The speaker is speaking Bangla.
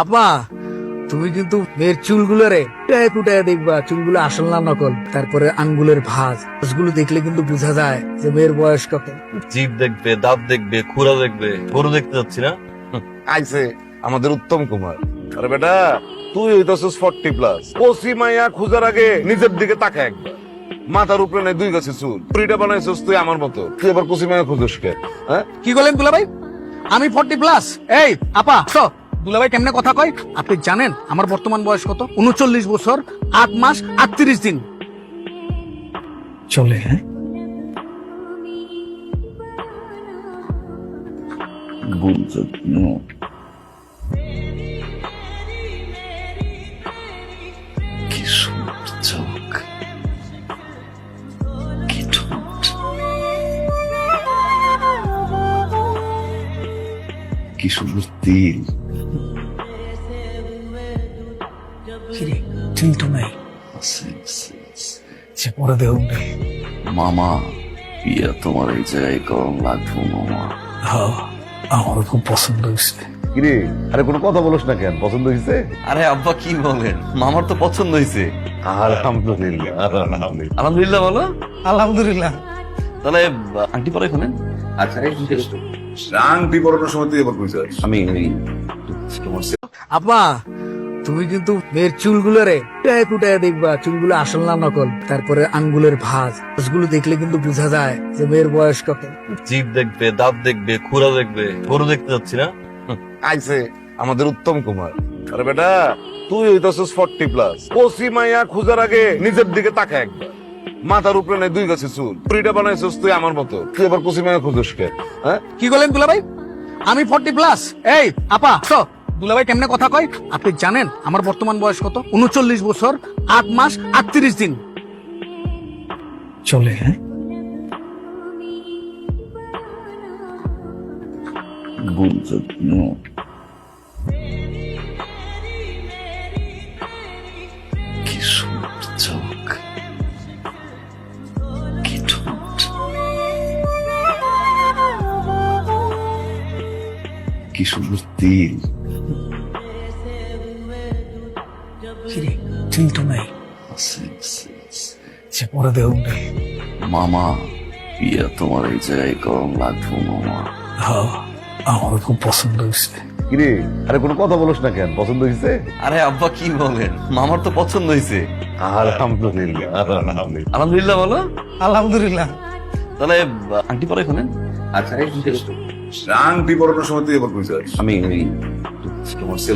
আপা তুমি কিন্তু মেয়ের চুলগুলোরে কুটায় কুটায় দেখবা চুলগুলো আসল না নকল। তারপরে আঙ্গুলের ভাঁজগুলো দেখলে কিন্তু বোঝা যায় যে মেয়ের বয়স কত। জিভ দেখবে, দাঁত দেখবে, খুরা দেখবে, গরু দেখতে যাচ্ছি না। আইছে আমাদের উত্তম কুমার। আরে বেটা তুই হইতাছিস 40+। ওসি মাইয়া খুঁজার আগে নিজের দিকে তাকা একবার। মাথার উপরে নেই 2 গাছের চুল। পুরিটা বানাইছিস তুই আমার মতো। তুই এবার কসি মাইয়া খুঁজিস কে? হ্যাঁ কি বলেন দুলাভাই? আমি 40+। এই আপা দুলাভাই কেমনে কথা কয়? আপনি জানেন আমার বর্তমান বয়স কত? 39 বছর 8 মাস 38 দিন চলে। হ্যাঁ কি সুন্দর চোখ, কি ঠোঁট, কি সুন্দর তিল। ঠিক তো নাই সে পরে দেহ মামা বিয়া তোমার এই জায়গায় গরম লাগবো মামা। আমার খুব পছন্দ হয়েছে। কিরে আরে কোনো কথা বলিস না কেন? পছন্দ হয়েছে? আরে আব্বা কি বলেন, মামার তো পছন্দ হয়েছে। আলহামদুলিল্লাহ আলহামদুলিল্লাহ। আলহামদুলিল্লাহ বলো। আলহামদুলিল্লাহ। তাহলে আন্টি পরে খুলেন। আচ্ছা আংটি পরানোর সময় তুই এবার কইছিস আমি তোমার আপা তুমি কিন্তু মেয়ের চুলগুলোরে কুটায় কুটায় দেখবা চুলগুলো আসল না নকল। তারপরে আঙ্গুলের ভাঁজগুলো দেখলে কিন্তু বোঝা যায় যে মেয়ের বয়স কত। জিভ দেখবে, দাঁত দেখবে, খুরা দেখবে, গরু দেখতে যাচ্ছি না। আইছে আমাদের উত্তম কুমার। আরে বেটা তুই হইতাছিস 40+। ওসি মাইয়া খুঁজার আগে নিজের দিকে তাকা একবার। মাথার উপরে নেই 2 গাছের চুল। পুরিটা বানাইছিস তুই আমার মতো। তুই এবার কসি মাইয়া খুঁজিস কে? হ্যাঁ কি বলেন দুলাভাই? আমি 40+। এই আপা দুলাভাই কেমনে কথা কয়? আপনি জানেন আমার বর্তমান বয়স কত? 39 বছর 8 মাস 38 দিন চলে। হ্যাঁ কি সুন্দর চোখ, কি ঠোঁট, কি সুন্দর তিল। ঠিক তো নাই সে পরে দেহ মামা বিয়া তোমার এই জায়গায় গরম লাগবো মামা। আমার খুব পছন্দ হয়েছে। কিরে আরে কোনো কথা বলিস না কেন? পছন্দ হয়েছে? আরে আব্বা কি বলেন, মামার তো পছন্দ হয়েছে। আলহামদুলিল্লাহ আলহামদুলিল্লাহ। আলহামদুলিল্লাহ বলো। আলহামদুলিল্লাহ। তাহলে আন্টি পরে খুলেন। আচ্ছা আংটি পরানোর সময় তুই এবার কইছিস আমি তোমার